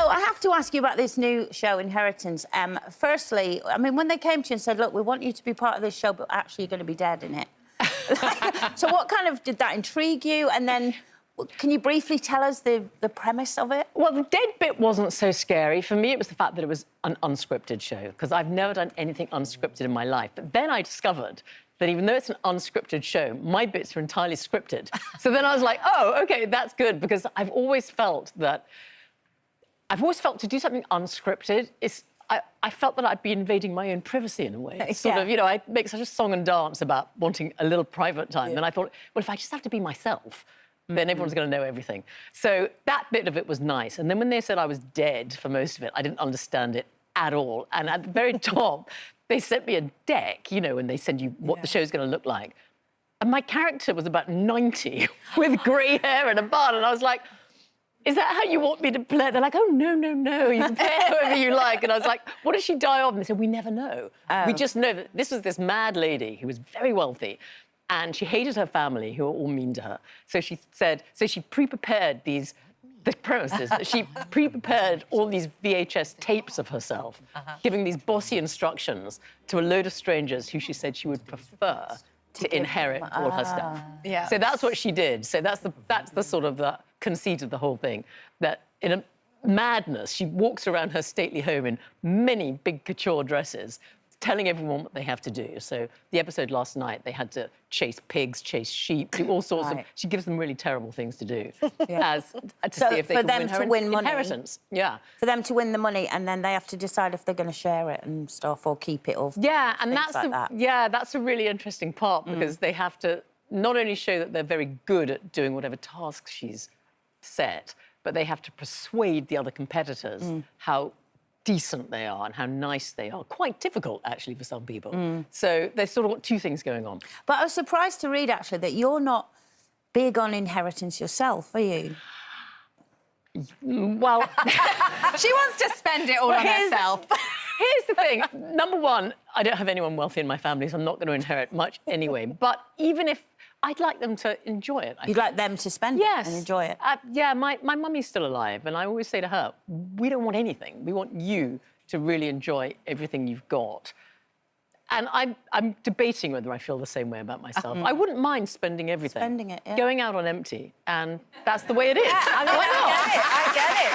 I have to ask you about this new show, Inheritance. Firstly, I mean, when they came to you and said, look, we want you to be part of this show, but actually you're going to be dead in it. So what kind of... Did that intrigue you? And then... Can you briefly tell us the premise of it? Well, the dead bit wasn't so scary. For me, it was the fact that it was an unscripted show, because I've never done anything unscripted in my life. But then I discovered that even though it's an unscripted show, my bits are entirely scripted. So then I was like, oh, OK, that's good, because I've always felt to do something unscripted is... I felt that I'd be invading my own privacy in a way. It's sort of, you know, I make such a song and dance about wanting a little private time. And I thought, well, if I just have to be myself, then everyone's going to know everything. So that bit of it was nice. And then when they said I was dead for most of it, I didn't understand it at all. And at the very top, they sent me a deck, you know, and they send you what the show's going to look like. And my character was about 90 with grey hair and a bun. And I was like, is that how you want me to play? They're like, oh, no, no, no, you can play whoever you like. And I was like, what does she die of? And they said, we never know. We just know that this was this mad lady who was very wealthy. And she hated her family, who were all mean to her. So she said, so she pre-prepared the premises. She pre-prepared all these VHS tapes of herself, giving these bossy instructions to a load of strangers who she said she would prefer to inherit all her stuff. Yeah. So that's what she did. So that's the sort of the conceit of the whole thing, that in a madness, she walks around her stately home in many big couture dresses, telling everyone what they have to do. So the episode last night, they had to chase pigs, chase sheep, do all sorts of... She gives them really terrible things to do to see if they can win her inheritance. Yeah. For them to win the money, and then they have to decide if they're going to share it and stuff or keep it or and that's a really interesting part, because they have to not only show that they're very good at doing whatever tasks she's set, but they have to persuade the other competitors how decent they are and how nice they are. Quite difficult, actually, for some people. So they've sort of got two things going on. But I was surprised to read, actually, that you're not big on inheritance yourself, are you? Well... She wants to spend it all on herself. Here's the thing. Number one, I don't have anyone wealthy in my family, so I'm not going to inherit much anyway. But even if... I'd like them to enjoy it. You'd like them to spend it and enjoy it? Yeah, my mummy's still alive, and I always say to her, we don't want anything. We want you to really enjoy everything you've got. And I'm debating whether I feel the same way about myself. I wouldn't mind spending everything. Spending it, Going out on empty, and that's the way it is. Yeah, I mean, I get it.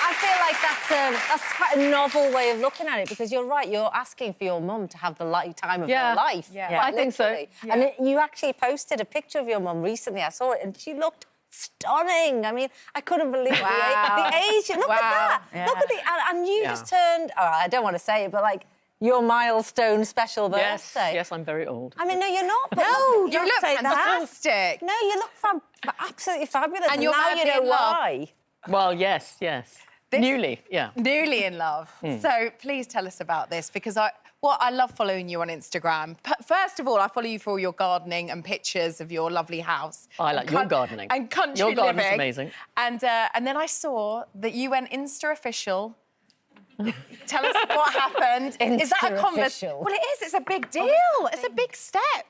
I feel like that's quite a novel way of looking at it, because you're right, you're asking for your mum to have the lifetime of her life. Yeah, I think so. Yeah. And you actually posted a picture of your mum recently, I saw it, and she looked stunning. I mean, I couldn't believe the age. Look at that. Yeah. Look at and you just turned, oh, I don't want to say it, but like, your milestone special birthday. Yes, I'm very old. I mean, no, you're not. But no, you look fantastic. No, you look absolutely fabulous. And you're now you know why. Well, yes. Newly in love. So please tell us about this, because I love following you on Instagram. First of all, I follow you for all your gardening and pictures of your lovely house. Oh, I like your gardening. And country living. Your garden's amazing. And then I saw that you went Insta official. Tell us what happened. Is that a conversation? Well, it is. It's a big deal. It's a big step.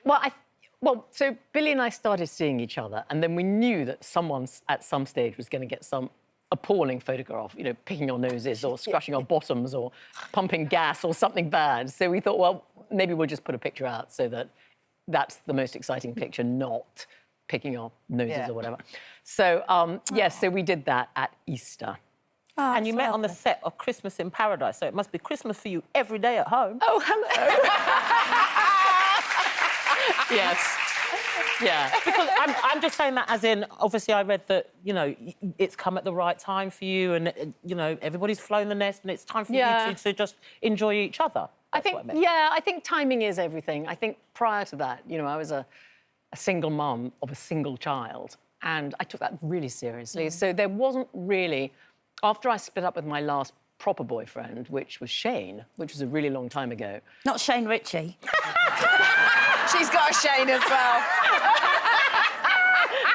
Well, so Billy and I started seeing each other, and then we knew that someone at some stage was going to get some appalling photograph, you know, picking our noses or scratching our bottoms or pumping gas or something bad. So we thought, well, maybe we'll just put a picture out so that that's the most exciting picture, not picking our noses or whatever. So, so we did that at Easter. Oh, and you met on the set of Christmas in Paradise, so it must be Christmas for you every day at home. Oh, hello. Yes. Yeah. Because I'm just saying that as in, obviously I read that, you know, it's come at the right time for you and, you know, everybody's flown the nest and it's time for you to just enjoy each other. I think timing is everything. I think prior to that, you know, I was a single mum of a single child, and I took that really seriously. So there wasn't really... After I split up with my last proper boyfriend, which was Shane, which was a really long time ago... Not Shane Ritchie. She's got a Shane as well.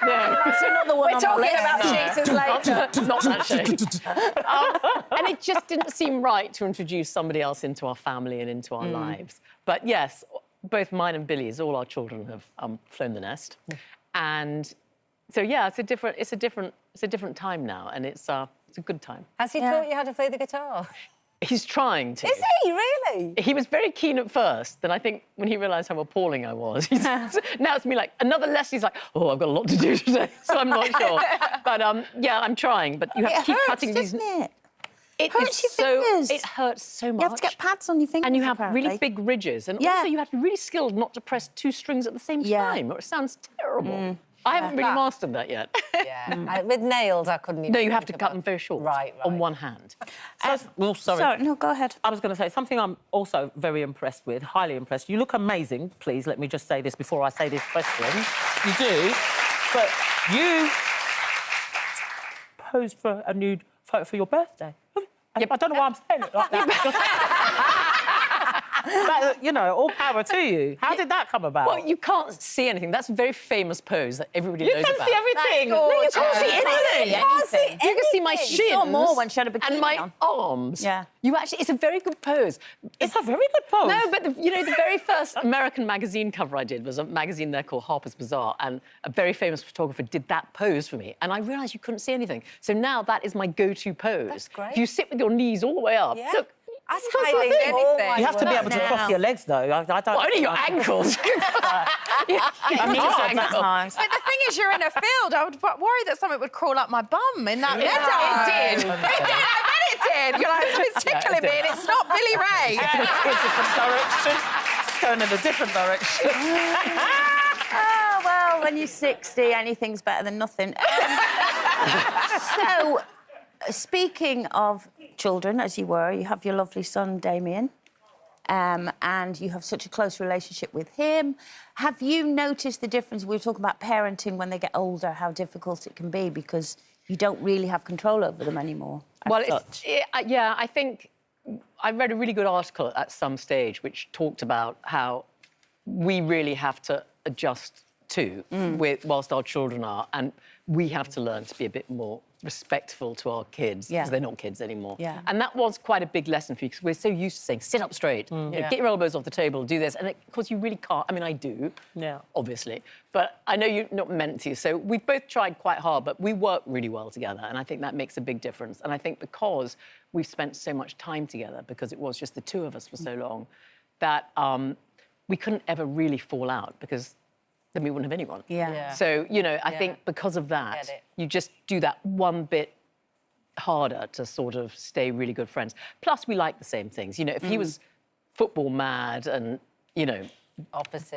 No. That's another one. We're talking about Jesus later. Not that Shane. And it just didn't seem right to introduce somebody else into our family and into our lives. But yes, both mine and Billy's, all our children have flown the nest. And so, yeah, it's a different it's a different time now, and it's a good time. Has he taught you how to play the guitar? He's trying to. Is he really? He was very keen at first, then I think when he realised how appalling I was, now it's me like, another lesson, he's like, oh, I've got a lot to do today, so I'm not sure. But, yeah, I'm trying, but you have to keep cutting these... It hurts your fingers. It hurts so much. You have to get pads on your fingers, and you have apparently. really big ridges, and also you have to be really skilled not to press 2 strings at the same time, or it sounds terrible. I haven't really mastered that yet. Yeah. With nails, I couldn't even... No, you have to cut them very short. Right. On one hand. Sorry. Sorry, no, go ahead. I was going to say something I'm also very impressed with, highly impressed. You look amazing. Please, let me just say this before I say this question. You do. But you posed for a nude photo for your birthday. I don't know why I'm saying it like that. But, you know, all power to you. How did that come about? Well, you can't see anything. That's a very famous pose that everybody knows about. You can see everything. No, you can't see anything. You can see my shins. You saw more when she had a bikini and my on. arms. Yeah. You actually, it's a very good pose. It's a very good pose. No, but the very first American magazine cover I did was a magazine there called Harper's Bazaar, and a very famous photographer did that pose for me, and I realised you couldn't see anything. So now that is my go-to pose. That's great. If you sit with your knees all the way up, look. That's highly anything. You have to be able to cross your legs, though. I don't... Well, only your ankles. I mean, it's not hard. But the thing is, you're in a field. I would worry that something would crawl up my bum in that meadow. It did. It did. I bet it did. You're like, something's tickling me, and it's not Billy Ray. In a different direction. It's going in a different direction. Oh, well, when you're 60, anything's better than nothing. So, speaking of children, as you were, you have your lovely son, Damien, and you have such a close relationship with him. Have you noticed the difference? We were talking about parenting when they get older, how difficult it can be because you don't really have control over them anymore. Well, yeah, I think I read a really good article at some stage which talked about how we really have to adjust too, whilst our children are, and we have to learn to be a bit more respectful to our kids because they're not kids anymore. Yeah. And that was quite a big lesson for you because we're so used to saying, sit up straight, you know, get your elbows off the table, do this. And of course, you really can't. I mean, I do, obviously. But I know you're not meant to. So we've both tried quite hard, but we work really well together. And I think that makes a big difference. And I think because we've spent so much time together, because it was just the two of us for so long, that we couldn't ever really fall out because then we wouldn't have anyone. So, you know, I think because of that, you just do that one bit harder to sort of stay really good friends. Plus, we like the same things. You know, if he was football mad and, you know,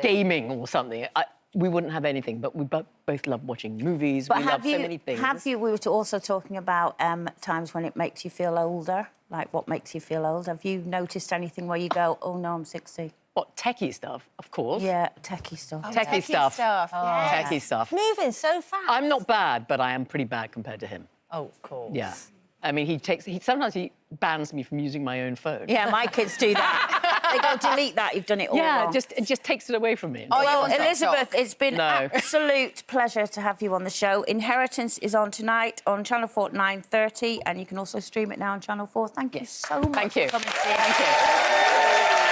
gaming or something, we wouldn't have anything. But we both love watching movies. But we love so many things. we were also talking about times when it makes you feel older, like what makes you feel old. Have you noticed anything where you go, oh, no, I'm 60? What, techie stuff, of course. Yeah, techie stuff. Oh, techie stuff. Techie stuff. Moving so fast. I'm not bad, but I am pretty bad compared to him. Oh, of course. Yeah. I mean, sometimes he bans me from using my own phone. Yeah, my kids do that. They go, delete that, you've done it all wrong. it just takes it away from me. Oh, well, Elizabeth, it's been an absolute pleasure to have you on the show. Inheritance is on tonight on Channel 4 at 9:30, and you can also stream it now on Channel 4. Thank you so much Thank you. for coming to see us. Thank you.